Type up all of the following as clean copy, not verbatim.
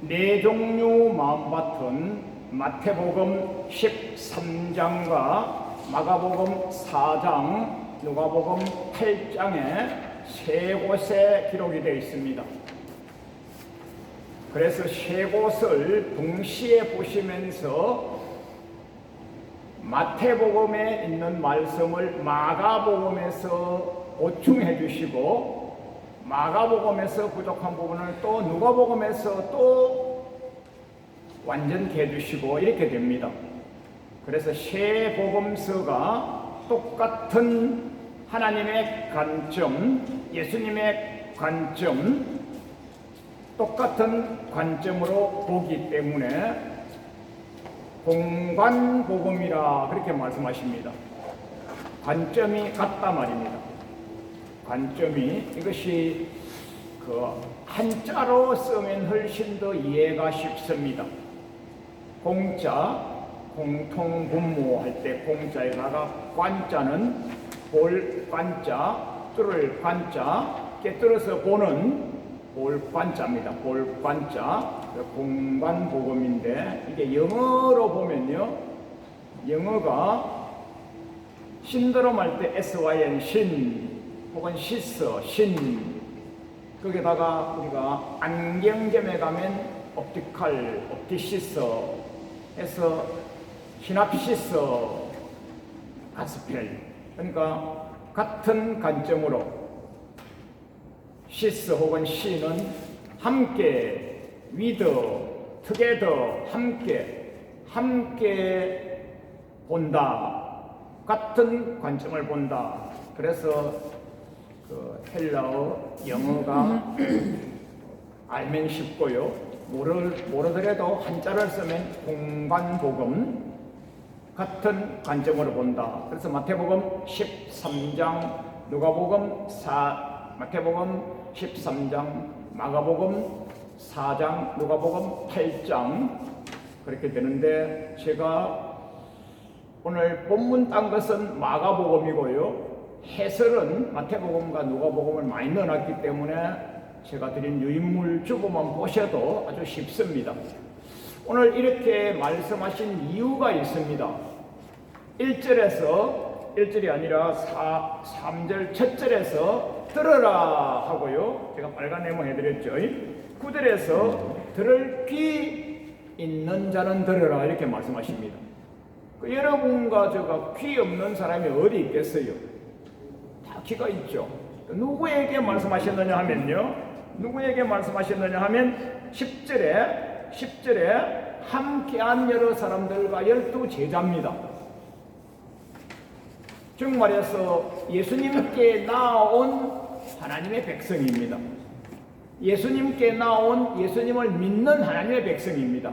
네 종류 마음밭은 마태복음 13장과 마가복음 4장, 누가복음 8장에 세 곳에 기록이 되어 있습니다. 그래서 세 곳을 동시에 보시면서 마태복음에 있는 말씀을 마가복음에서 보충해 주시고, 마가복음에서 부족한 부분을 또 누가복음에서 또 완전케 해주시고 이렇게 됩니다. 그래서 세 복음서가 똑같은 하나님의 관점, 예수님의 관점, 똑같은 관점으로 보기 때문에 공관복음이라 그렇게 말씀하십니다. 관점이 같다 말입니다. 관점이, 이것이 한자로 쓰면 훨씬 더 이해가 쉽습니다. 공자, 공통분모할 때 공자에다가 관자는 볼 관자, 뚫을 관자, 깨뚫어서 보는 볼 관자입니다. 볼 관자, 공관복음인데, 이게 영어로 보면요, 영어가 신드롬 할 때 SYN, 신, 혹은 시서, 신, 거기다가 우리가 안경점에 가면 옵티칼, 옵티시서 해서 시납시서, 가스펠, 그러니까 같은 관점으로 시스 혹은 시는 함께, 위더, 투게더, 함께 본다, 같은 관점을 본다. 그래서 헬라어, 영어가 알면 쉽고요, 모르더라도 한자를 쓰면 공관복음, 같은 관점으로 본다. 그래서 마태복음 13장, 마태복음 13장, 마가복음 4장, 누가복음 8장 그렇게 되는데, 제가 오늘 본문 딴 것은 마가복음이고요, 해설은 마태복음과 누가복음을 많이 넣어놨기 때문에 제가 드린 유인물 주보만 보셔도 아주 쉽습니다. 오늘 이렇게 말씀하신 이유가 있습니다. 1절이 아니라 3절 첫 절에서 들으라 하고요, 제가 빨간 네모 해드렸죠. 9절에서 들을 귀 있는 자는 들으라 이렇게 말씀하십니다. 여러분과 제가 귀 없는 사람이 어디 있겠어요? 다 귀가 있죠. 누구에게 말씀하셨느냐 하면요, 누구에게 말씀하셨느냐 하면 10절에 함께한 여러 사람들과 12 제자입니다. 즉 말해서 예수님께 나온 하나님의 백성입니다. 예수님께 나온, 예수님을 믿는 하나님의 백성입니다.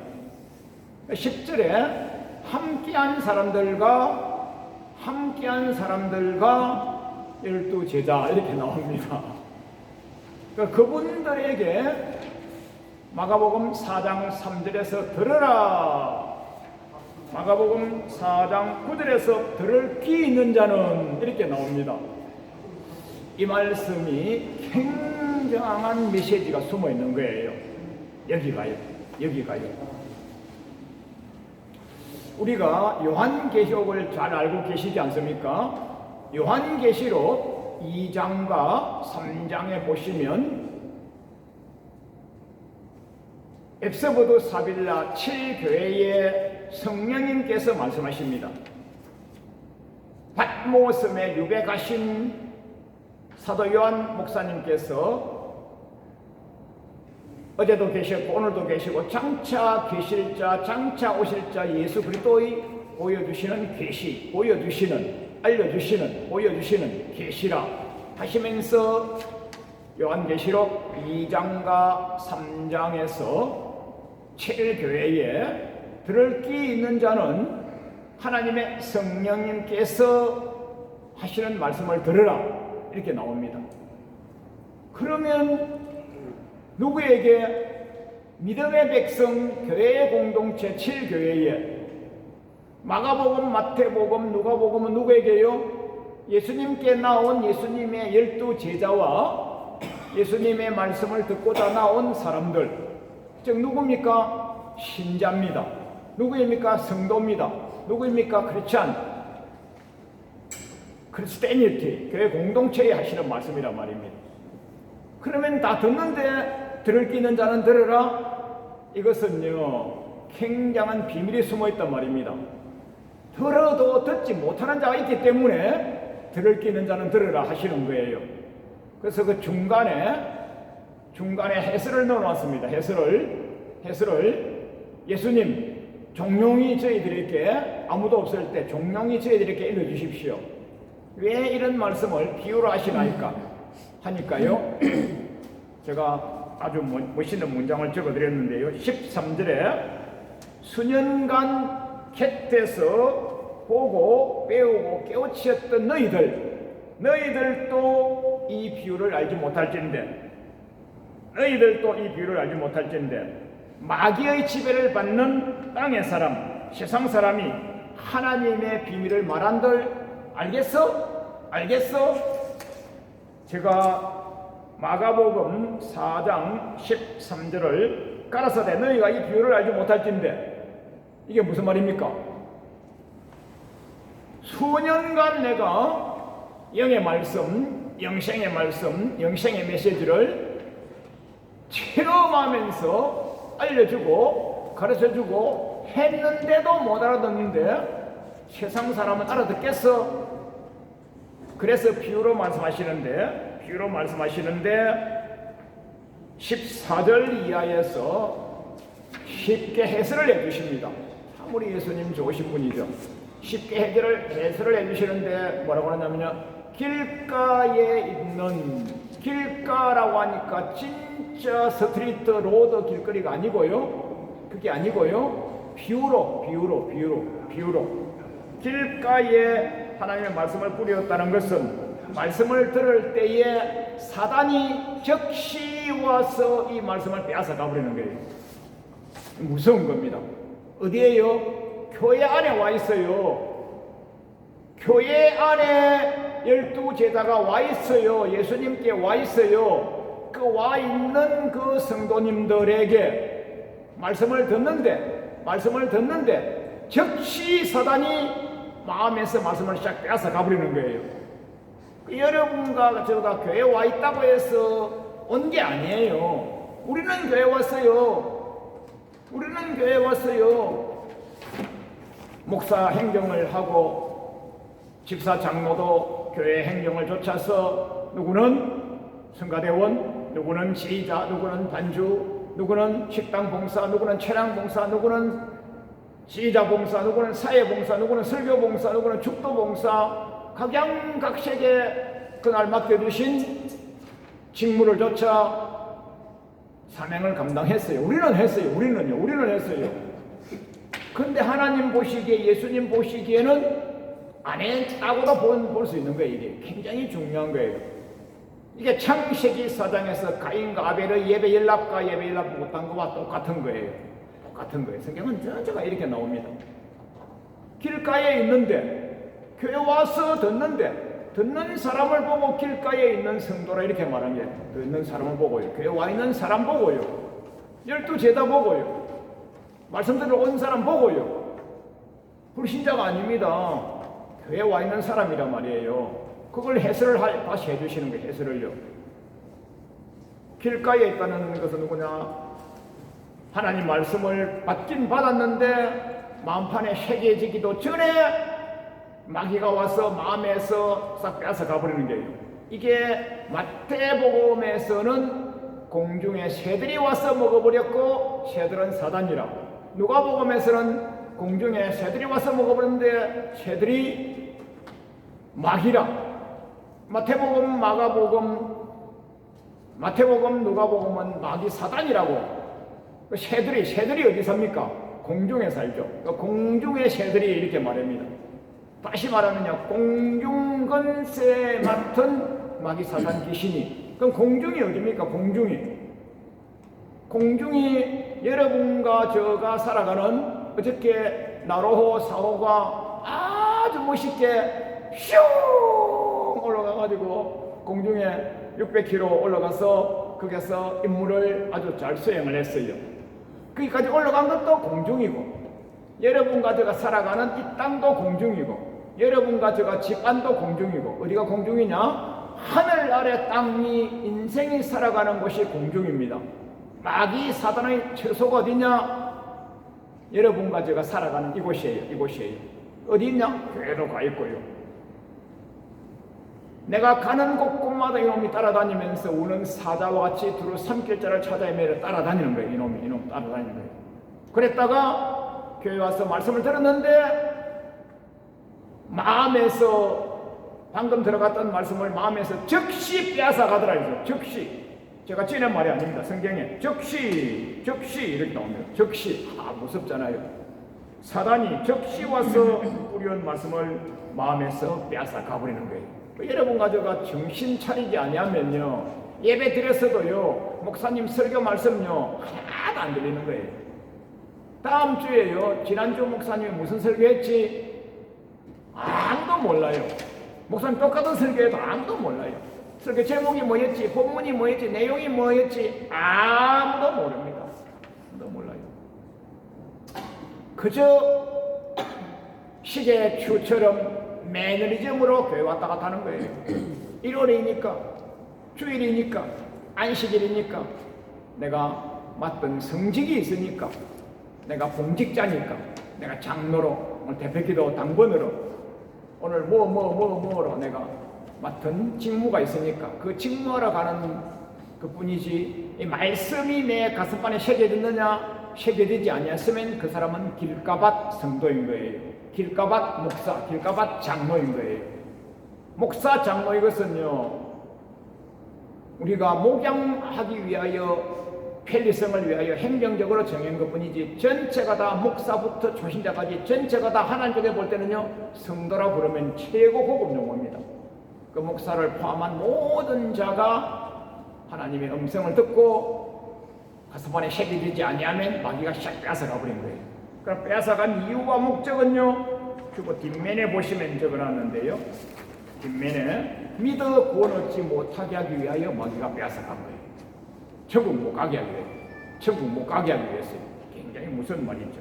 10절에 함께한 사람들과 12 제자 이렇게 나옵니다. 그분들에게 마가복음 4장 3절에서 들으라, 마가복음 4장 9절에서 들을 귀 있는 자는 이렇게 나옵니다. 이 말씀이 굉장한 메시지가 숨어 있는 거예요. 여기가요. 우리가 요한계시록을 잘 알고 계시지 않습니까? 요한계시록 2장과 3장에 보시면 엑스보드 사빌라 7교회의 성령님께서 말씀하십니다. patmos에 유배 가신 사도 요한 목사님께서 어제도 계셨고 오늘도 계시고 장차 계실 자, 장차 오실 자 예수 그리스도의 보여주시는 계시, 보여주시는 계시라 하시면서 요한계시록 2장과 3장에서 7교회에 들을 귀 있는 자는 하나님의 성령님께서 하시는 말씀을 들으라 이렇게 나옵니다. 그러면 누구에게? 믿음의 백성 교회의 공동체 7교회에 마가복음, 마태복음, 누가복음은 누구에게요? 예수님께 나온 예수님의 12 제자와 예수님의 말씀을 듣고자 나온 사람들, 즉 누굽니까? 신자입니다. 누구입니까? 성도입니다. 누구입니까? 크리스티애니티, 교회 공동체에 하시는 말씀이란 말입니다. 그러면 다 듣는데 들을 끼 있는 자는 들으라. 이것은요 굉장한 비밀이 숨어 있단 말입니다. 들어도 듣지 못하는 자가 있기 때문에 들을 끼 있는 자는 들으라 하시는 거예요. 그래서 그 중간에 해설을 넣어놨습니다. 해설을 예수님 종용이 저희들에게 아무도 없을 때 종용이 저희들에게 읽어주십시오. 왜 이런 말씀을 비유로 하니까요. 제가 아주 멋있는 문장을 적어드렸는데요. 13절에 수년간 곁에서 보고 배우고 깨우치었던 너희들도 이 비유를 알지 못할진대 마귀의 지배를 받는 땅의 사람, 세상 사람이 하나님의 비밀을 말한들 알겠어? 제가 마가복음 4장 13절을 가라사대 너희가 이 비유를 알지 못할진대. 이게 무슨 말입니까? 수년간 내가 영의 말씀, 영생의 말씀, 영생의 메시지를 체험하면서 알려주고 가르쳐주고 했는데도 못 알아듣는데 세상 사람은 알아듣겠어? 그래서 비유로 말씀하시는데 14절 이하에서 쉽게 해설을 해주십니다. 아무리 예수님 좋으신 분이죠. 쉽게 해설을 해주시는데 뭐라고 하냐면요, 길가라고 하니까 진짜 스트리트 로드 길거리가 아니고요, 그게 아니고요, 비유로 길가에 하나님의 말씀을 뿌렸다는 것은 말씀을 들을 때에 사단이 즉시 와서 이 말씀을 빼앗아 가버리는 거예요. 무서운 겁니다. 어디에요? 교회 안에 와 있어요. 교회 안에 12제자가 와 있어요. 예수님께 와 있어요. 그 와 있는 그 성도님들에게 말씀을 듣는데 즉시 사단이 마음에서 말씀을 싹 빼앗아 가버리는 거예요. 여러분과 저가 교회에 와 있다고 해서 온 게 아니에요. 우리는 교회에 왔어요. 목사 행정을 하고 집사 장로도 교회 행정을 좇아서 누구는 성가대원, 누구는 지휘자, 누구는 반주, 누구는 식당 봉사, 누구는 차량 봉사, 누구는 지휘자 봉사, 누구는 사회 봉사, 누구는 설교 봉사, 누구는 축도 봉사, 각양각색의 그날 맡겨주신 직무를 좇아 사명을 감당했어요. 우리는 했어요. 그런데 하나님 보시기에, 예수님 보시기에는 안 했다고도 볼 수 있는 거예요. 이게 굉장히 중요한 거예요. 이게 창세기 4장에서 가인과 아벨의 예배 연락과 못한 것과 똑같은 거예요. 성경은 전체가 이렇게 나옵니다. 길가에 있는데, 교회 와서 듣는 사람을 보고 길가에 있는 성도라 이렇게 말한 게, 듣는 사람을 보고요. 교회 와 있는 사람 보고요. 12제자 보고요. 말씀 들으러 온 사람 보고요. 불신자가 아닙니다. 교회에 와 있는 사람이란 말이에요. 그걸 해설을 다시 해주시는 거예요. 해설을요. 길가에 있다는 것은 누구냐? 하나님 말씀을 받긴 받았는데 마음판에 새겨지기도 전에 마귀가 와서 마음에서 싹 빼앗아 가버리는 거예요. 이게 마태복음에서는 공중에 새들이 와서 먹어버렸고 새들은 사단이라, 누가복음에서는 공중에 새들이 와서 먹어버렸는데 새들이 마귀라, 마태복음, 누가복음은 마귀 사단이라고. 새들이 어디 삽니까? 공중에 살죠. 공중의 새들이 이렇게 말합니다. 다시 말하면요, 공중건세 맡은 마귀 사단 귀신이. 그럼 공중이 어디입니까? 공중이 여러분과 저가 살아가는 어저께 나로호 4호가 아주 멋있게 슝 올라가가지고 공중에 600km 올라가서 거기서 임무를 아주 잘 수행을 했어요. 거기까지 올라간 것도 공중이고, 여러분과 제가 살아가는 이 땅도 공중이고, 여러분과 제가 집안도 공중이고, 어디가 공중이냐? 하늘 아래 땅이 인생이 살아가는 곳이 공중입니다. 마귀 사단의 처소가 어디냐? 여러분과 제가 살아가는 이곳이에요. 이곳이에요. 어디 있냐? 교회로 가 있고요. 내가 가는 곳곳마다 이놈이 따라다니면서 우는 사자와 같이 두루 삼킬자를 찾아 헤매려 따라다니는 거예요. 이놈 따라다니는 거예요. 그랬다가 교회 와서 말씀을 들었는데 마음에서 방금 들어갔던 말씀을 마음에서 즉시 빼앗아 가더라. 즉시. 제가 지낸 말이 아닙니다. 성경에 즉시 이렇게 나옵니다. 즉시. 무섭잖아요. 사단이 즉시 와서 뿌리온 말씀을 마음에서 빼앗아 가버리는 거예요. 여러분 가져가 정신 차리지 아니하면요, 예배 드렸어도요, 목사님 설교 말씀요 하나도 안 들리는 거예요. 다음 주에요, 지난주 목사님이 무슨 설교했지? 아무도 몰라요. 목사님 똑같은 설교해도 아무도 몰라요. 설교 제목이 뭐였지? 본문이 뭐였지? 내용이 뭐였지? 아무도 모릅니다. 아무도 몰라요. 그저 시계 추처럼 매너리즘으로 교회 왔다 갔다 하는 거예요. 일요일이니까, 주일이니까, 안식일이니까, 내가 맡은 성직이 있으니까, 내가 공직자니까, 내가 장로로, 오늘 대표기도 당번으로, 오늘 뭐로 내가 맡은 직무가 있으니까 그 직무하러 가는 그뿐이지, 이 말씀이 내 가슴판에 새겨졌느냐, 새겨지지 아니었으면 그 사람은 길가밭 성도인 거예요. 길가밭 목사, 길가밭 장로인 거예요. 목사, 장로 이것은요, 우리가 목양하기 위하여, 편리성을 위하여 행정적으로 정한 것뿐이지, 전체가 다 목사부터 초신자까지 전체가 다 하나님 쪽에 볼 때는요, 성도라 부르면 최고 고급 용어입니다. 그 목사를 포함한 모든 자가 하나님의 음성을 듣고 가슴판에 새겨지지 아니하면 마귀가 샥 빼앗아 가버린 거예요. 그럼 빼앗아간 이유와 목적은요, 그거 뒷면에 보시면 적어놨는데요, 뒷면에 믿어 구원 얻지 못하게 하기 위하여 마귀가 빼앗아간 거예요. 천국 못 가게 하기 위해서. 천국 못 가게 하기 위해서. 굉장히 무서운 말이죠.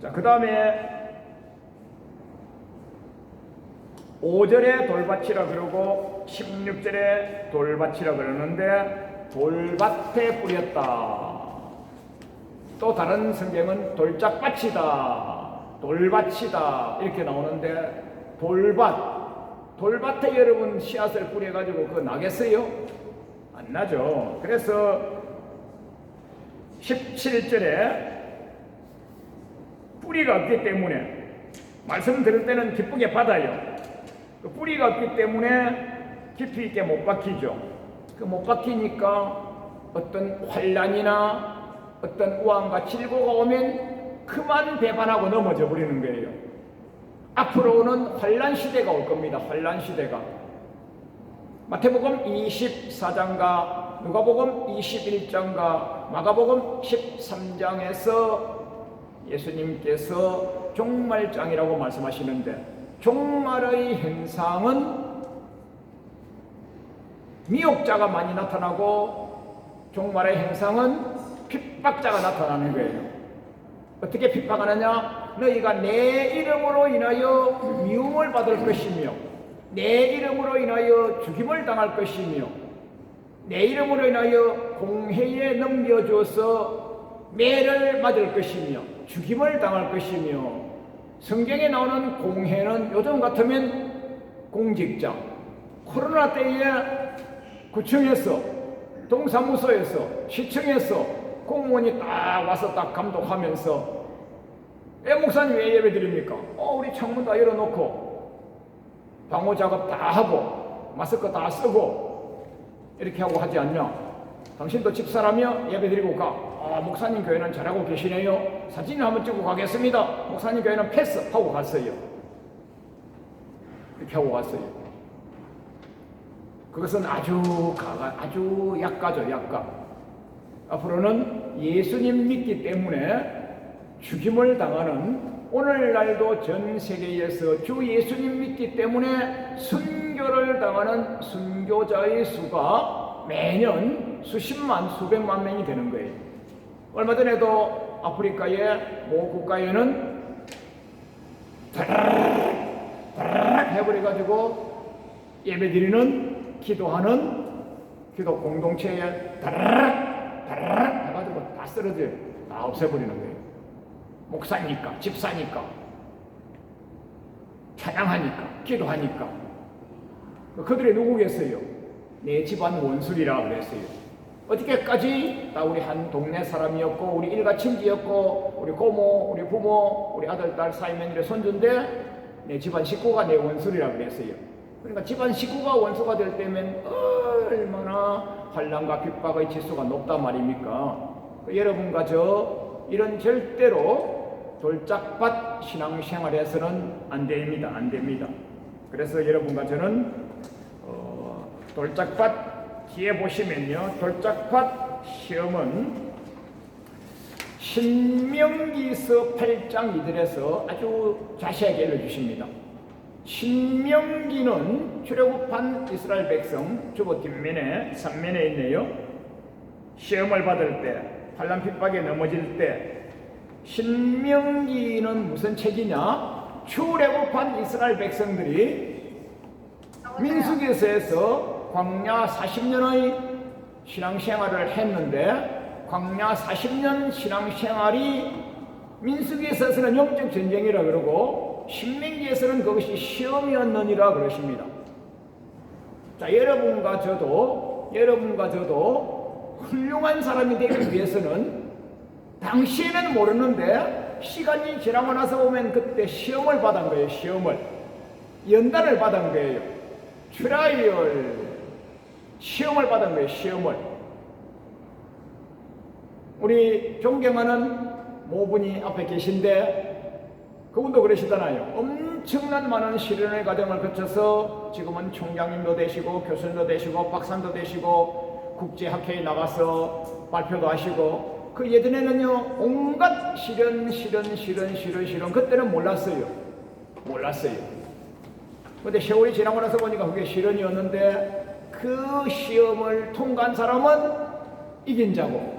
자, 그 다음에 5절에 돌밭이라 그러고 16절에 돌밭이라 그러는데, 돌밭에 뿌렸다. 또 다른 성경은 돌짝밭이다, 돌밭이다 이렇게 나오는데, 돌밭에 여러분 씨앗을 뿌려가지고 그거 나겠어요? 안 나죠. 그래서 17절에 뿌리가 없기 때문에, 말씀 들을 때는 기쁘게 받아요. 그 뿌리가 없기 때문에 깊이 있게 못 박히죠. 그 못 박히니까 어떤 환난이나 어떤 우환과 질고가 오면 그만 배반하고 넘어져 버리는 거예요. 앞으로는 환난 시대가 올 겁니다. 환난 시대가. 마태복음 24장과 누가복음 21장과 마가복음 13장에서 예수님께서 종말장이라고 말씀하시는데, 종말의 현상은 미혹자가 많이 나타나고, 종말의 현상은 핍박자가 나타나는 거예요. 어떻게 핍박하느냐? 너희가 내 이름으로 인하여 미움을 받을 것이며, 내 이름으로 인하여 죽임을 당할 것이며, 내 이름으로 인하여 공회에 넘겨줘서 매를 맞을 것이며, 죽임을 당할 것이며, 성경에 나오는 공회는 요즘 같으면 공직자, 코로나 때에 구청에서, 동사무소에서, 시청에서 공무원이 딱 와서 딱 감독하면서, 목사님 왜 예배 드립니까? 우리 창문 다 열어놓고 방호 작업 다 하고 마스크 다 쓰고 이렇게 하고 하지 않냐? 당신도 집사라며 예배 드리고 가. 목사님 교회는 잘하고 계시네요. 사진을 한번 찍고 가겠습니다. 목사님 교회는 패스 하고 갔어요. 이렇게 하고 갔어요. 그것은 아주 약가죠, 약가. 앞으로는 예수님 믿기 때문에 죽임을 당하는, 오늘날도 전 세계에서 주 예수님 믿기 때문에 순교를 당하는 순교자의 수가 매년 수십만, 수백만 명이 되는 거예요. 얼마 전에도 아프리카의 모 국가에는 다라락 해버려가지고 예배드리는 기도 공동체에 다라락 해가지고 다 쓰러져요. 다 없애버리는 거예요. 목사니까, 집사니까, 찬양하니까, 기도하니까. 그들이 누구겠어요? 내 집안 원수리라 그랬어요. 어떻게까지 다 우리 한 동네 사람이었고, 우리 일가 친지였고, 우리 고모, 우리 부모, 우리 아들, 딸, 사이면들의 손주인데 내 집안 식구가 내 원수리라 그랬어요. 그러니까 집안 식구가 원수가 될 때면 얼마나 환난과 핍박의 지수가 높단 말입니까? 여러분과 저 이런 절대로 돌짝밭 신앙생활에서는 안 됩니다. 안 됩니다. 그래서 여러분과 저는 돌짝밭 뒤에 보시면요, 돌짝밭 시험은 신명기서 8장 2절에서 아주 자세하게 알려주십니다. 신명기는 출애굽한 이스라엘 백성 주보 뒷면에 3면에 있네요. 시험을 받을 때, 환난 핍박에 넘어질 때, 신명기는 무슨 책이냐? 출애굽한 이스라엘 백성들이 민수기에서 광야 40년의 신앙생활을 했는데, 광야 40년 신앙생활이 민수기에서는 영적 전쟁이라 그러고 신명기에서는 그것이 시험이었느니라 그러십니다. 자, 여러분과 저도 훌륭한 사람이 되기 위해서는 당시에는 모르는데 시간이 지나고 나서 보면 그때 시험을 받은 거예요. 연단을 받은 거예요. 시험을 받은 거예요. 우리 존경하는 모분이 앞에 계신데 그분도 그러시잖아요. 엄청난 많은 시련의 과정을 거쳐서 지금은 총장님도 되시고 교수님도 되시고 박사도 되시고 국제학회에 나가서 발표도 하시고, 그 예전에는요 온갖 시련 그때는 몰랐어요. 근데 세월이 지나고 나서 보니까 그게 시련이었는데 그 시험을 통과한 사람은 이긴 자고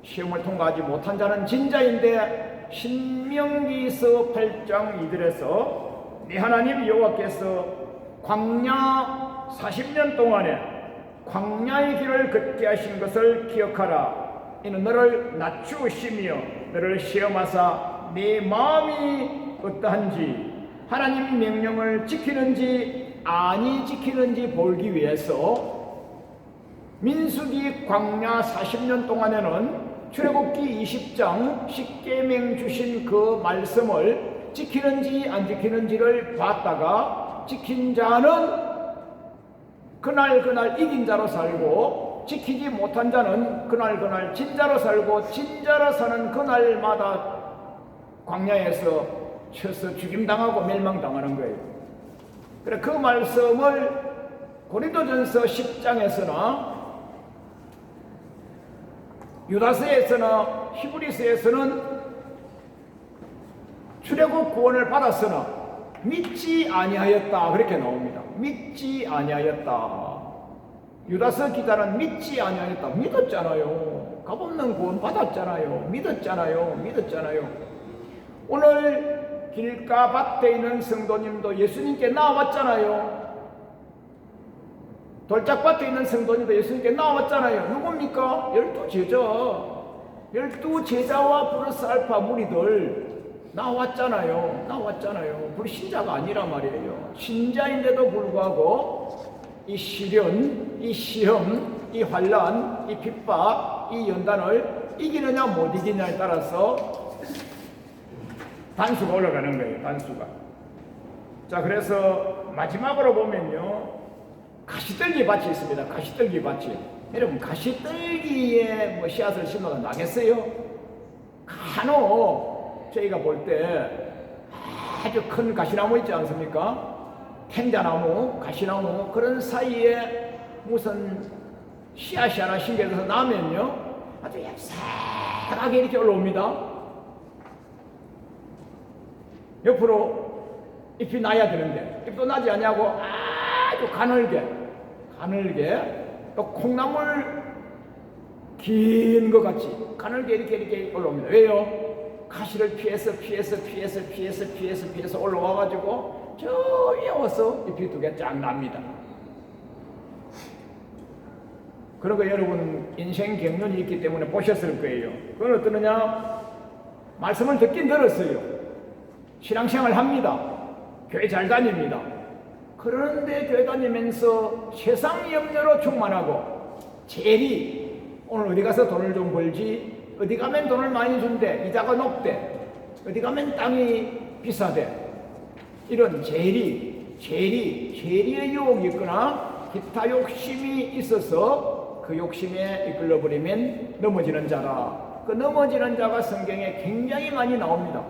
시험을 통과하지 못한 자는 진자인데, 신명기서 8장 2절에서 네 하나님 여호와께서 광야 40년 동안에 광야의 길을 걷게 하신 것을 기억하라. 이는 너를 낮추시며 너를 시험하사 네 마음이 어떠한지 하나님 명령을 지키는지 아니 지키는지 보기 위해서 민수기 광야 40년 동안에는 출애굽기 20장 십계명 주신 그 말씀을 지키는지 안 지키는지를 봤다가 지킨 자는 그날 이긴 자로 살고, 지키지 못한 자는 그날 진자로 살고, 진자로 사는 그날마다 광야에서 쳐서 죽임당하고 멸망당하는 거예요. 그래 그 말씀을 고린도전서 10장에서나 유다서에서나 히브리서에서는 출애굽 구원을 받았으나 믿지 아니하였다 그렇게 나옵니다. 믿지 아니하였다. 유다서 기자는 믿지 아니하였다. 믿었잖아요. 값없는 구원 받았잖아요. 믿었잖아요. 오늘 길가밭에 있는 성도님도 예수님께 나왔잖아요. 돌짝밭에 있는 성도님도 예수님께 나왔잖아요. 누굽니까? 12 제자와 플러스 알파 무리들 나왔잖아요. 불신자가 아니란 말이에요. 신자인데도 불구하고 이 시련, 이 시험, 이 환난, 이 핍박, 이 연단을 이기느냐 못 이기느냐에 따라서 단수가 올라가는 거예요. 단수가. 자, 그래서 마지막으로 보면요, 가시떨기 밭이 있습니다. 가시떨기 밭이. 여러분, 가시떨기에 뭐 씨앗을 심어가 나겠어요? 간혹 저희가 볼 때 아주 큰 가시나무 있지 않습니까? 탱자나무, 가시나무 그런 사이에 무슨 씨앗이 하나 심겨져서 나면요 아주 얍삽하게 이렇게 올라옵니다. 옆으로 잎이 나야 되는데 잎도 나지 않냐고 아주 가늘게 또 콩나물 긴 것 같이 가늘게 이렇게 올라옵니다. 왜요? 가시를 피해서 올라와가지고 저 위에 와서 잎이 두 개 쫙 납니다. 그러고 여러분 인생 경륜이 있기 때문에 보셨을 거예요. 그건 어떠느냐? 말씀을 듣긴 들었어요. 신앙생활 합니다. 교회 잘 다닙니다. 그런데 교회 다니면서 세상 염려로 충만하고 재리, 오늘 어디 가서 돈을 좀 벌지, 어디 가면 돈을 많이 준대, 이자가 높대, 어디 가면 땅이 비싸대, 이런 재리의 유혹이 있거나 기타 욕심이 있어서 그 욕심에 이끌려버리면 넘어지는 자라. 그 넘어지는 자가 성경에 굉장히 많이 나옵니다.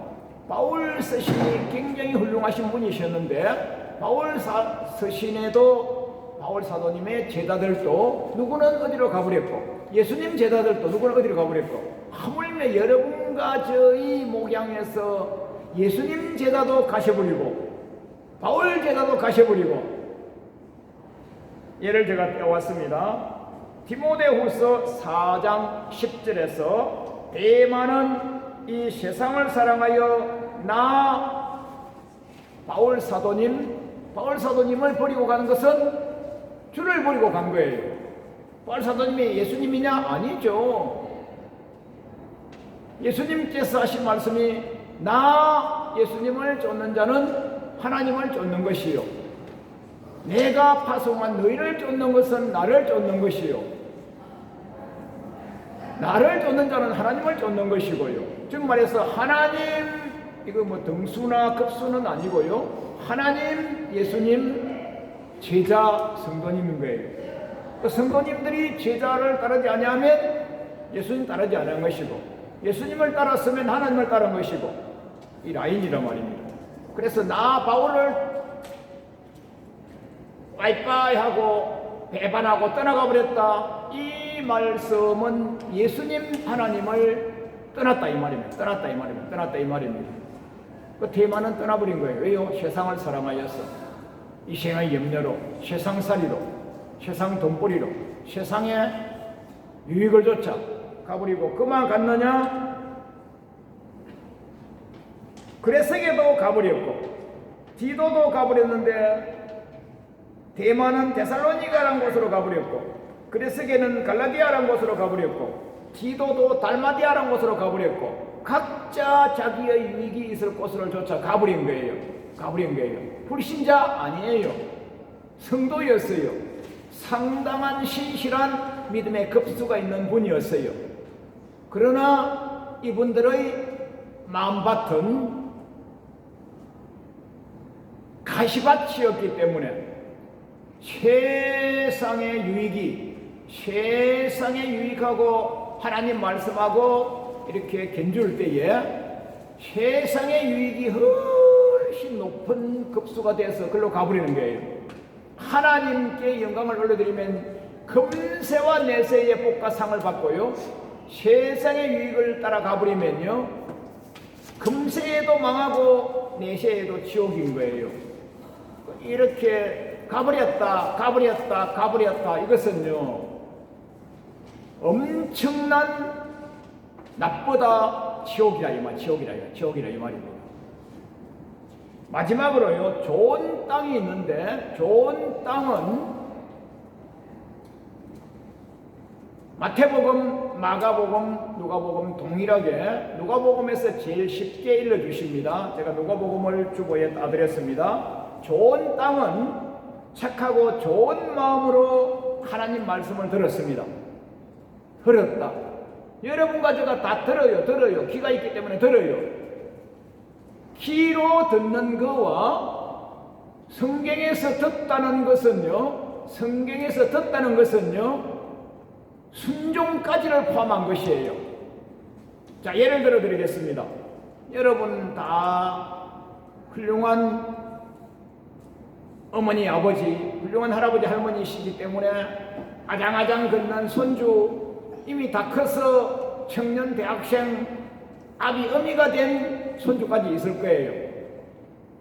바울 서신이 굉장히 훌륭하신 분이셨는데 바울 서신에도 바울 사도님의 제자들도 누구는 어디로 가버렸고 예수님 제자들도 누구는 어디로 가버렸고 하물며 여러분과 저희 목양에서 예수님 제자도 가셔버리고 바울 제자도 가셔버리고 예를 제가 떼왔습니다. 디모데후서 4장 10절에서 대만은 이 세상을 사랑하여 나 바울 사도님을 버리고 가는 것은 주를 버리고 간 거예요. 바울 사도님이 예수님이냐? 아니죠. 예수님께서 하신 말씀이 나 예수님을 쫓는 자는 하나님을 쫓는 것이요 내가 파송한 너희를 쫓는 것은 나를 쫓는 것이요 나를 쫓는 자는 하나님을 쫓는 것이고요. 즉 말해서 하나님, 이거 뭐 등수나 급수는 아니고요. 하나님, 예수님, 제자, 성도님인 거예요. 그 성도님들이 제자를 따르지 아니하면 예수님 따르지 않은 것이고 예수님을 따랐으면 하나님을 따른 것이고 이 라인이란 말입니다. 그래서 나 바울을 빠이빠이 하고 배반하고 떠나가 버렸다. 이 말씀은 예수님 하나님을 떠났다 이 말입니다. 그 대만은 떠나버린 거예요. 왜요? 세상을 사랑하여서 이 세상의 염려로, 세상살이로, 세상 돈벌이로, 세상의 유익을 쫓아 가버리고 그만 갔느냐? 그레스게도 가버렸고 디도도 가버렸는데 대만은 데살로니가라는 곳으로 가버렸고 그레스게는 갈라디아라는 곳으로 가버렸고 디도도 달마디아라는 곳으로 가버렸고 각자 자기의 유익이 있을 곳을 쫓아 가버린 거예요. 불신자 아니에요. 성도였어요. 상당한 신실한 믿음의 급수가 있는 분이었어요. 그러나 이분들의 마음밭은 가시밭이었기 때문에 세상의 유익하고 하나님 말씀하고 이렇게 견줄 때에 세상의 유익이 훨씬 높은 급수가 돼서 글로 가버리는 거예요. 하나님께 영광을 올려드리면 금세와 내세의 복과 상을 받고요. 세상의 유익을 따라 가버리면요. 금세에도 망하고 내세에도 지옥인 거예요. 이렇게 가버렸다 이것은요 엄청난 나쁘다 지옥이라 이 말입니다. 마지막으로요 좋은 땅이 있는데 좋은 땅은 마태복음, 마가복음, 누가복음 동일하게 누가복음에서 제일 쉽게 일러주십니다. 제가 누가복음을 주보에 따드렸습니다. 좋은 땅은 착하고 좋은 마음으로 하나님 말씀을 들었습니다. 들었다. 여러분과 제가 다 들어요. 귀가 있기 때문에 들어요. 귀로 듣는 거와 성경에서 듣다는 것은요 순종까지를 포함한 것이에요. 자, 예를 들어 드리겠습니다. 여러분 다 훌륭한 어머니, 아버지, 훌륭한 할아버지, 할머니시기 때문에 아장아장 걷는 손주, 이미 다 커서 청년, 대학생, 아비, 어미가 된 손주까지 있을 거예요.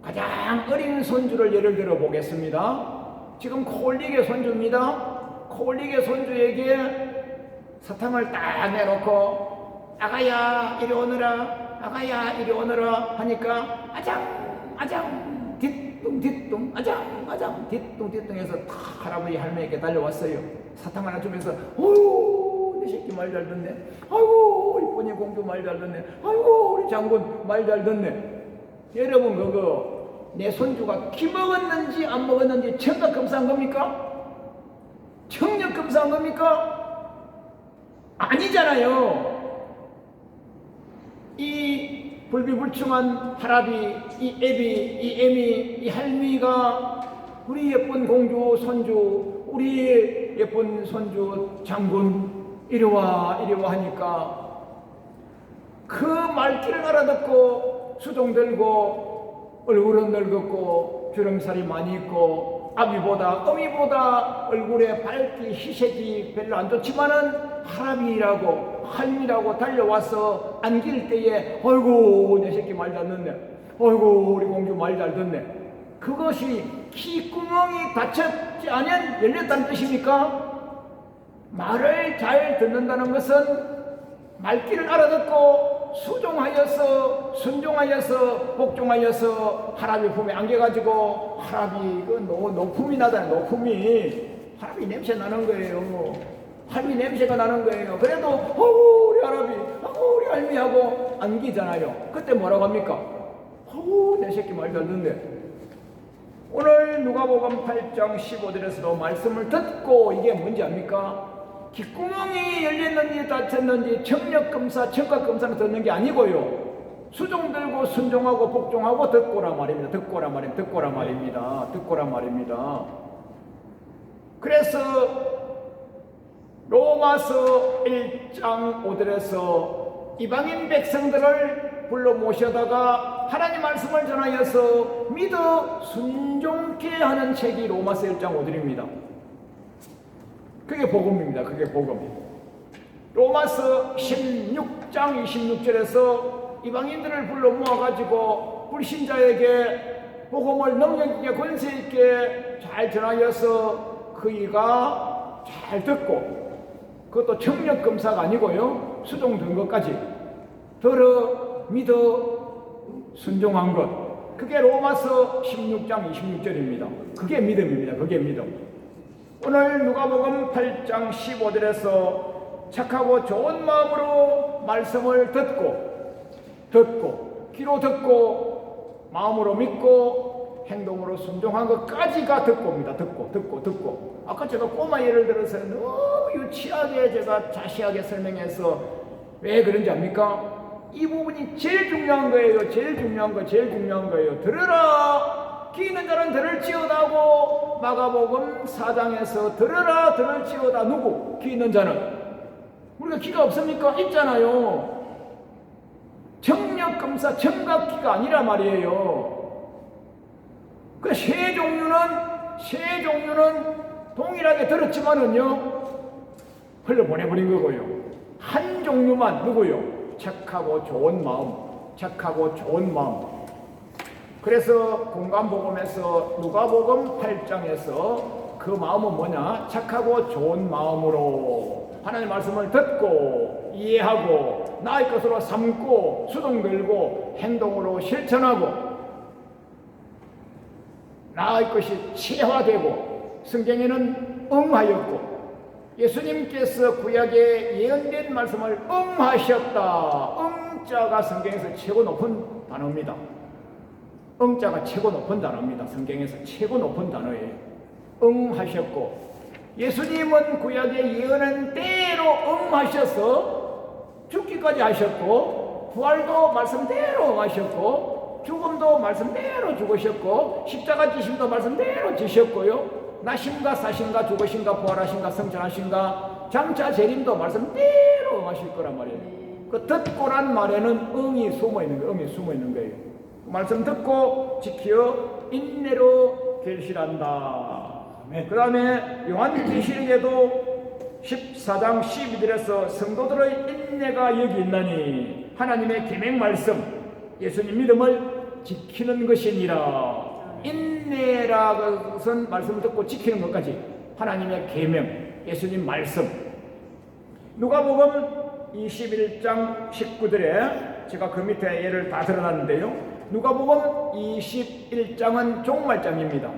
가장 어린 손주를 예를 들어 보겠습니다. 지금 코올리게 손주입니다. 코올리게 손주에게 사탕을 딱 내놓고 아가야 이리 오너라, 아가야 이리 오너라 하니까 아장 뒤뚱 아장 뒤뚱 해서 탁 할아버지 할머니에게 달려왔어요. 사탕 하나 주면서 어휴 내 새끼 말 잘 듣네, 아이고 이쁜이 공주 말 잘 듣네, 아이고 우리 장군 말 잘 듣네. 여러분 그거 내 손주가 기 먹었는지 안 먹었는지 청각 검사한 겁니까? 청력 검사한 겁니까? 아니잖아요. 이 불비불충한 할아비, 이 애비, 이 애미, 이 할미가 우리 예쁜 공주, 손주, 우리 예쁜 손주 장군 이리와 하니까 그 말귀를 알아듣고 수종 들고 얼굴은 늙었고 주름살이 많이 있고 아비보다 어미보다 얼굴에 밝기 희색이 별로 안 좋지만은 할아비라고 할미라고 달려와서 안길 때에 어이구 내 새끼 말 잘 듣네, 어이구 우리 공주 말 잘 듣네. 그것이 귓구멍이 닫혔지 않으면 열렸다는 뜻입니까? 말을 잘 듣는다는 것은 말귀를 알아듣고 수종하여서 순종하여서 복종하여서 할아비 품에 안겨가지고 할아비 그 노품이 나잖아요. 노품이 할아비 냄새 나는 거예요. 할미 냄새가 나는 거예요. 그래도 우리 할아비, 우리 할미하고 안기잖아요. 그때 뭐라고 합니까? 내 새끼 말 잘 듣네. 오늘 누가복음 8장 15절에서도 말씀을 듣고 이게 뭔지 압니까? 귓구멍이 열렸는지 닫혔는지 청력검사, 청각검사는 듣는 게 아니고요. 수종 들고 순종하고 복종하고 듣고라 말입니다. 듣고라 말입니다. 그래서 로마서 1장 5절에서 이방인 백성들을 불러 모셔다가 하나님 말씀을 전하여서 믿어 순종케 하는 책이 로마서 1장 5절입니다. 그게 복음입니다. 그게 복음. 로마서 16장 26절에서 이방인들을 불러 모아가지고 불신자에게 복음을 능력있게 권세있게 잘 전하여서 그이가 잘 듣고, 그것도 청력검사가 아니고요, 수종 든 것까지 들어 믿어 순종한 것, 그게 로마서 16장 26절입니다. 그게 믿음입니다. 그게 믿음. 오늘 누가복음 8장 15절에서 착하고 좋은 마음으로 말씀을 듣고 귀로 듣고 마음으로 믿고 행동으로 순종한 것까지가 듣고입니다. 듣고. 아까 제가 꼬마 예를 들어서 너무 유치하게 제가 자세하게 설명해서 왜 그런지 압니까? 이 부분이 제일 중요한 거예요. 제일 중요한 거예요. 들으라. 귀 있는 자는 들을지어다고 마가복음 4장에서 들으라 들을지어다. 누구? 귀 있는 자는. 우리가 귀가 없습니까? 있잖아요. 청력검사 청각귀가 아니라 말이에요. 그 세 종류는 동일하게 들었지만은요 흘려보내버린 거고요. 한 종류만 누구요? 착하고 좋은 마음. 그래서 공간복음에서 누가복음 8장에서 그 마음은 뭐냐? 착하고 좋은 마음으로 하나님의 말씀을 듣고 이해하고 나의 것으로 삼고 수동 들고 행동으로 실천하고 나의 것이 체화되고 성경에는 응하였고 예수님께서 구약에 예언된 말씀을 응하셨다. 응자가 성경에서 최고 높은 단어입니다. 응자가 최고 높은 단어입니다. 성경에서 최고 높은 단어예요. 응하셨고 예수님은 구약의 예언은 때로 응하셔서 죽기까지 하셨고 부활도 말씀대로 응하셨고 죽음도 말씀대로 죽으셨고 십자가 지심도 말씀대로 지셨고요. 나심과 사심과 죽으심과 부활하심과 성천하심과 장차 재림도 말씀대로 응하실 거란 말이에요. 그 듣고란 말에는 응이 숨어 있는 거예요. 말씀 듣고 지켜 인내로 결실한다. 그 다음에 요한계시록에도 14장 12절에서 성도들의 인내가 여기 있나니 하나님의 계명 말씀, 예수님 믿음을 지키는 것이니라. 인내라 것은 말씀을 듣고 지키는 것까지 하나님의 계명, 예수님 말씀. 누가복음 21장 19절에 제가 그 밑에 예를 다 드러났는데요. 누가복음 21장은 종말장입니다.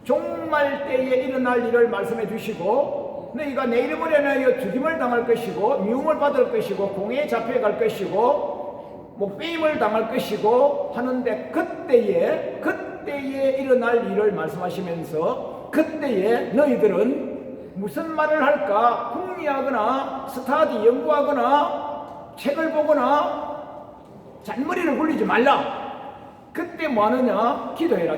종말 때에 일어날 일을 말씀해 주시고, 너희가 내 이름을 인하여 죽임을 당할 것이고 미움을 받을 것이고 공회에 잡혀갈 것이고 빼임을 당할 것이고 하는데, 그때에 일어날 일을 말씀하시면서, 그때에 너희들은 무슨 말을 할까? 궁리하거나 스타디 연구하거나 책을 보거나 잔머리를 굴리지 말라. 그때 뭐 하느냐? 기도해라.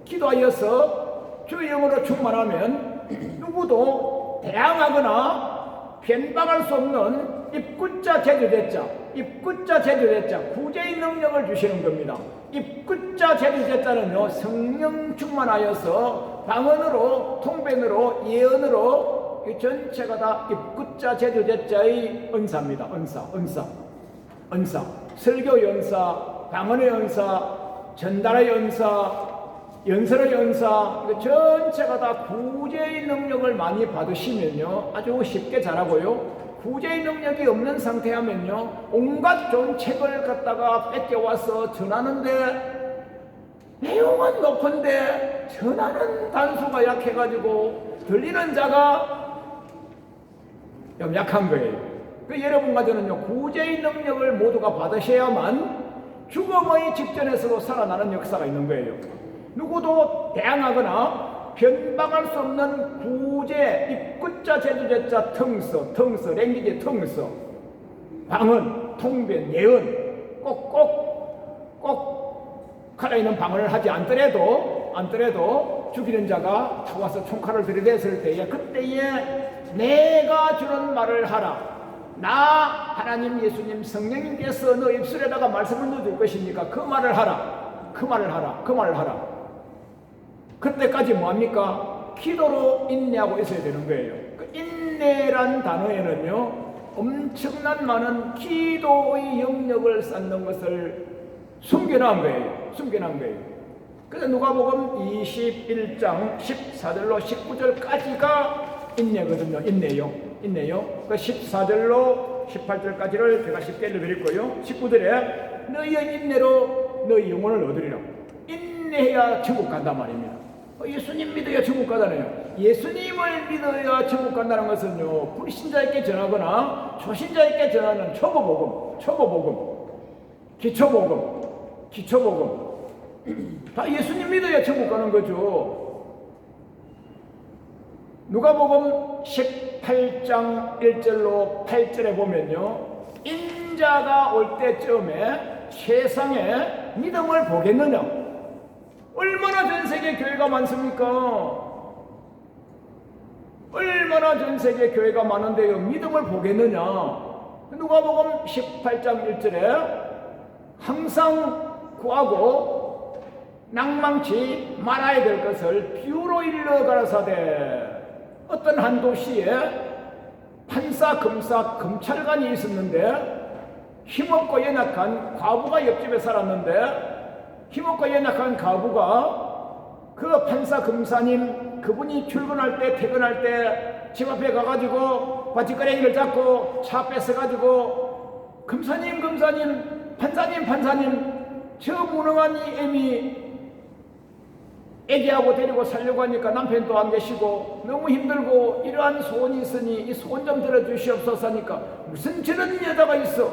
기도하여서 주의 영으로 충만하면 누구도 대항하거나 변박할 수 없는 입구자 제주대자 구제의 능력을 주시는 겁니다. 입구자 제주대자는요, 성령 충만하여서 방언으로, 통변으로, 예언으로 이 전체가 다 입구자 제주대자의 은사입니다. 은사, 설교 연사, 방언의 연사, 전달의 연사, 연설의 연사, 이거 전체가 다 구제의 능력을 많이 받으시면요, 아주 쉽게 잘하고요. 구제의 능력이 없는 상태하면요, 온갖 좋은 책을 갖다가 뺏겨와서 전하는데 내용은 높은데 전하는 단수가 약해가지고 들리는 자가 좀 약한 거예요. 여러분과 저는요, 구제의 능력을 모두가 받으셔야만 죽음의 직전에서도 살아나는 역사가 있는 거예요. 누구도 대항하거나 변박할 수 없는 구제, 입구자, 제주제자, 텅서, 랭귀지 텅서, 방언, 통변, 예언, 꼭 살아있는 방언을 하지 않더라도 죽이는 자가 타와서 총칼을 들이댔을 때에, 그때에 내가 주는 말을 하라. 나 하나님 예수님 성령님께서 너 입술에다가 말씀을 넣어줄 것이니까 그 말을 하라. 그때까지 뭐합니까? 기도로 인내하고 있어야 되는 거예요. 그 인내란 단어에는요, 엄청난 많은 기도의 영역을 쌓는 것을 숨겨놓은 거예요. 그래서 누가복음 21장 14절로 19절까지가 인내거든요. 인내요. 그 14절로 18절까지를 제가 쉽게 읽어드릴 거예요. 19절에 너희의 인내로 너희 영혼을 얻으리라. 인내해야 천국 간단 말입니다. 예수님 믿어야 천국 가잖아요. 예수님을 믿어야 천국 간다는 것은요, 불신자에게 전하거나 초신자에게 전하는 초보복음, 기초복음 다 예수님 믿어야 천국 가는 거죠. 누가복음 18장 1절로 8절에 보면요, 인자가 올 때쯤에 세상에 믿음을 보겠느냐. 얼마나 전 세계 교회가 많습니까? 얼마나 전 세계 교회가 많은데요, 믿음을 보겠느냐. 누가복음 18장 1절에 항상 구하고 낭망치 말아야 될 것을 비유로 일러 가라사대. 어떤 한 도시에 판사, 검사, 검찰관이 있었는데 힘없고 연약한 과부가 옆집에 살았는데, 힘없고 연약한 과부가 그 판사, 검사님 그분이 출근할 때, 퇴근할 때 집 앞에 가가지고 바지가랭이를 잡고 차 뺏어가지고 검사님, 판사님 저 무능한 이 애미 애기하고 데리고 살려고 하니까 남편도 안 계시고 너무 힘들고 이러한 소원이 있으니 이 소원 좀 들어주시옵소서 하니까, 무슨 저런 여자가 있어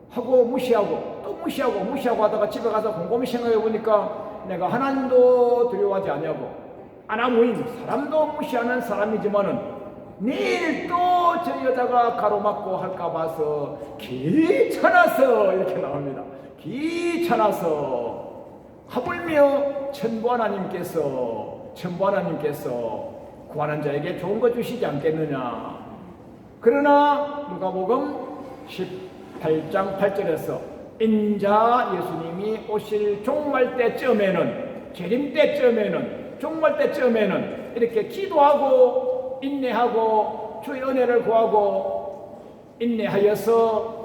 하고 무시하고 하다가 집에 가서 곰곰이 생각해 보니까, 내가 하나님도 두려워하지 않냐고, 아나무인 사람도 무시하는 사람이지만은 내일 또 저 여자가 가로막고 할까 봐서 귀찮아서, 이렇게 나옵니다. 귀찮아서. 하물며 천부 하나님께서 구하는 자에게 좋은 거 주시지 않겠느냐. 그러나 누가복음 18장 8절에서 인자 예수님이 오실 종말 때쯤에는, 재림 때쯤에는, 종말 때쯤에는 이렇게 기도하고 인내하고 주의 은혜를 구하고 인내하여서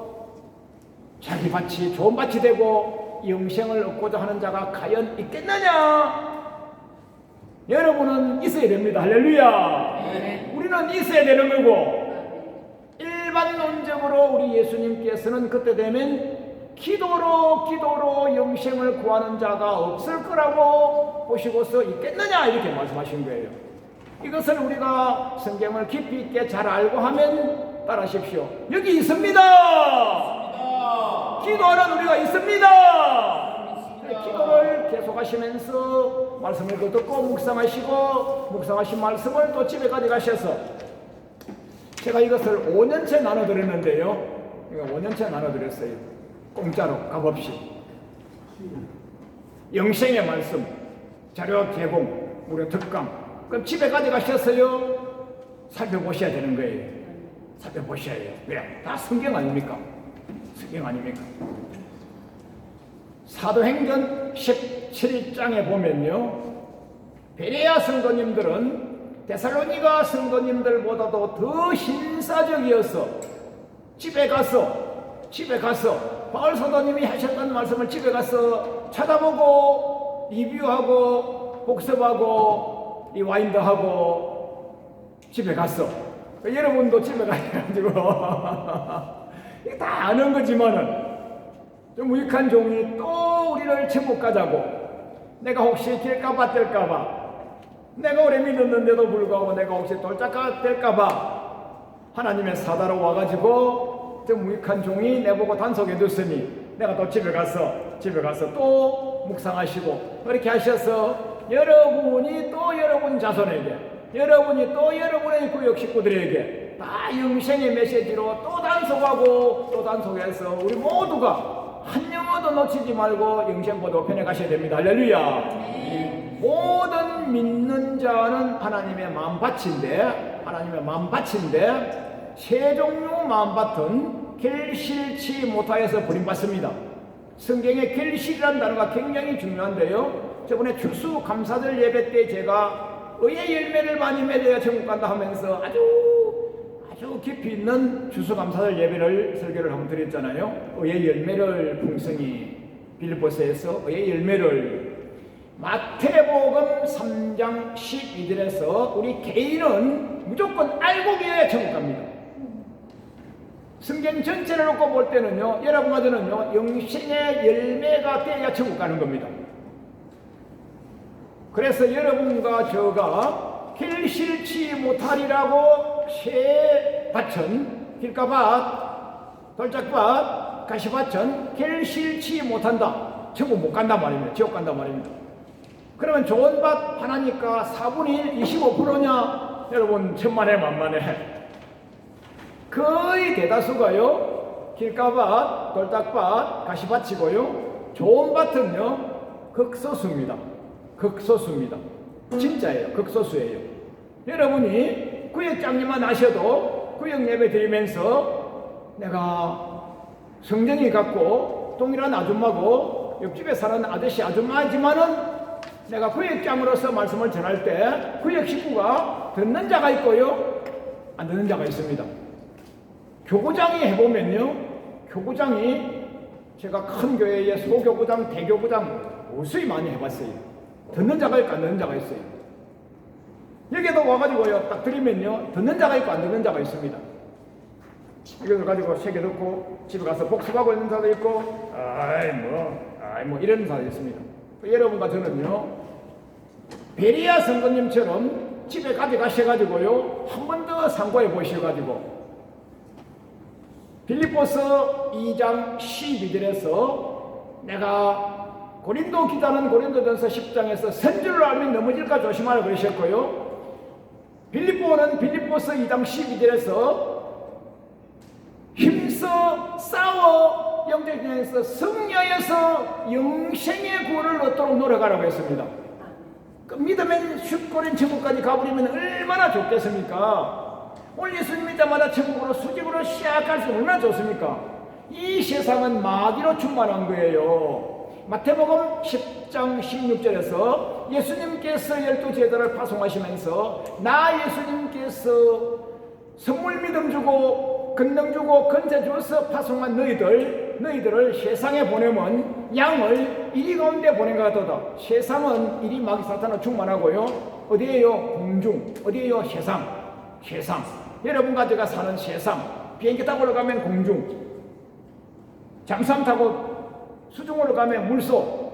자기 밭이 좋은 밭이 되고 영생을 얻고자 하는 자가 과연 있겠느냐? 여러분은 있어야 됩니다. 할렐루야. 우리는 있어야 되는 거고, 일반론적으로 우리 예수님께서는 그때 되면 기도로 영생을 구하는 자가 없을 거라고 보시고서 있겠느냐 이렇게 말씀하신 거예요. 이것을 우리가 성경을 깊이 있게 잘 알고 하면 따라하십시오. 여기 있습니다. 기도하는 우리가 있습니다. 기도를 계속하시면서 말씀을 듣고 묵상하신 말씀을 또 집에 가져가셔서 제가 이것을 5년째 나눠드렸는데요. 5년째 나눠드렸어요. 공짜로 값없이. 영생의 말씀 자료 제공 무료 특강. 그럼 집에 가져가셨어요? 살펴보셔야 되는 거예요. 살펴보셔야 해요. 왜? 다 성경 아닙니까? 성경 아닙니까? 사도행전 17장에 보면요, 베레아 성도님들은 데살로니가 성도님들보다도 더 신사적이어서 집에 가서 바울 사도님이 하셨던 말씀을 집에 가서 찾아보고 리뷰하고 복습하고 리와인드하고 집에 갔어. 여러분도 집에 가가지고 이게 다 아는 거지만은 좀 유익한 종이 또 우리를 천국 가자고, 내가 혹시 될까봐 뗄까봐, 내가 오래 믿었는데도 불구하고 내가 혹시 돌짝가 될까봐 하나님의 사다로 와가지고 좀 유익한 종이 내보고 단속해 뒀으니 내가 또 집에 가서 또 묵상하시고 그렇게 하셔서 여러분이 또 여러분 자손에게, 여러분이 또 여러분의 구역 식구들에게 다 영생의 메시지로 또 단속해서 우리 모두가 한 영혼도 놓치지 말고 영생보도 편에 가셔야 됩니다. 할렐루야. 모든 믿는 자는 하나님의 마음밭인데 세 종류 마음밭은 결실치 못하여서 버림받습니다. 성경에 결실이라는 단어가 굉장히 중요한데요, 저번에 추수감사절 예배 때 제가 의의 열매를 많이 맺어야 천국 간다 하면서 아주 깊이 있는 추수감사절 예배를 설교를 한번 드렸잖아요. 의의 열매를 풍성히, 빌립보서에서 의의 열매를, 마태복음 3장 12절에서 우리 개인은 무조건 알고 계야 천국 갑니다. 성경 전체를 놓고 볼 때는요, 여러분과 저는요, 영생의 열매가 돼야 천국 가는 겁니다. 그래서 여러분과 저가 결실치 못하리라고 새 밭은, 길가밭, 돌짝밭, 가시밭은 결실치 못한다, 천국 못 간단 말입니다. 지옥 간단 말입니다. 그러면 좋은 밭 하나니까 4분의 1, 25%냐? 여러분 천만에 만만에 거의 대다수가요, 길가밭, 돌짝밭, 가시밭이고요. 좋은 밭은요 극소수입니다. 진짜예요. 극소수예요. 여러분이 구역장님만 아셔도 구역 예배 드리면서 내가 성정이 같고 동일한 아줌마고 옆집에 사는 아저씨 아줌마지만은 내가 구역장으로서 말씀을 전할 때 구역 식구가 듣는 자가 있고요, 안 듣는 자가 있습니다. 교구장이 해보면요, 교구장이 제가 큰 교회에 소교구장, 대교구장 무수히 많이 해봤어요. 듣는 자가 있고 안 듣는 자가 있어요. 여기도 와가지고요 딱 드리면요, 듣는 자가 있고 안 듣는 자가 있습니다. 이걸 가지고 새겨 듣고 집에 가서 복습하고 있는 사람도 있고 아이 뭐 이런 사람도 있습니다. 여러분과 저는요, 베리아 성도님처럼 집에 가져가셔가지고요 한 번 더 상고해 보셔가지고 빌립보서 2장 12절에서 내가 고린도 기자는 고린도전서 10장에서 선줄을 알면 넘어질까 조심하라 그러셨고요, 빌립보는 빌립보서 2장 12절에서 힘써 싸워 영적에서 승리하여서 영생의 구원을 얻도록 노력하라고 했습니다. 그 믿으면 쉽고린 천국까지 가버리면 얼마나 좋겠습니까? 오늘 예수님 믿자마자 천국으로 수직으로 시작할 수 얼마나 좋습니까? 이 세상은 마귀로 충만한 거예요. 마태복음 10장 16절에서 예수님께서 12제자를 파송하시면서 나 예수님께서 선물 믿음 주고 권능 주고 권세 주어서 파송한 너희들을 세상에 보내면 양을 이리 가운데 보낸 것 같도다. 세상은 이리 마귀 사탄으로 충만하고요, 어디에요? 공중, 어디에요? 세상. 여러분과 제가 사는 세상, 비행기 타고 올라가면 공중, 잠수함 타고 수중으로 가면 물속.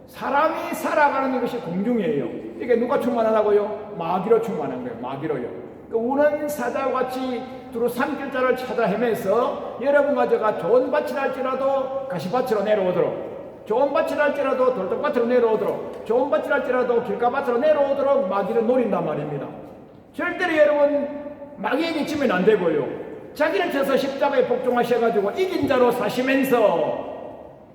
사람이 살아가는 것이 공중이에요. 이게 누가 충만하다고요? 마귀로 충만한 거예요. 마귀로요. 그 우는 사자와 같이 두루 산길자를 찾아 헤매서 여러분과 제가 좋은 밭이랄지라도 가시밭으로 내려오도록, 좋은 밭이랄지라도 돌돔밭으로 내려오도록, 좋은 밭이랄지라도 길가밭으로 내려오도록 마귀를 노린단 말입니다. 절대로 여러분 마귀에게 지면 안 되고요. 자기를 쳐서 십자가에 복종하셔가지고 이긴 자로 사시면서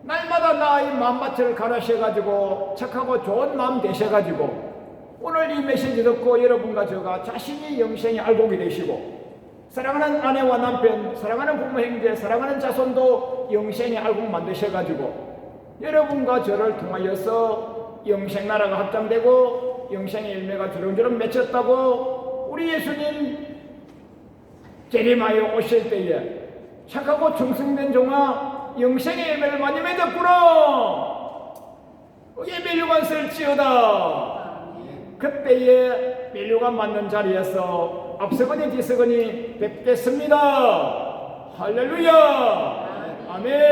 날마다 나의 마음밭을 가라셔가지고 착하고 좋은 마음 되셔가지고 오늘 이 메시지 듣고 여러분과 제가 자신이 영생이 알곡이 되시고 사랑하는 아내와 남편, 사랑하는 부모 형제, 사랑하는 자손도 영생이 알곡 만드셔가지고 여러분과 저를 통하여서 영생 나라가 확장되고 영생의 열매가 주렁주렁 맺혔다고 우리 예수님 재림하여 오실 때에 착하고 충성된 종아 영생의 열매를 많이 맺었구나. 예배류관 쓸지어다. 그때에 멜류관 맞는 자리에서 앞서거니 뒤서거니 뵙겠습니다. 할렐루야. 아멘.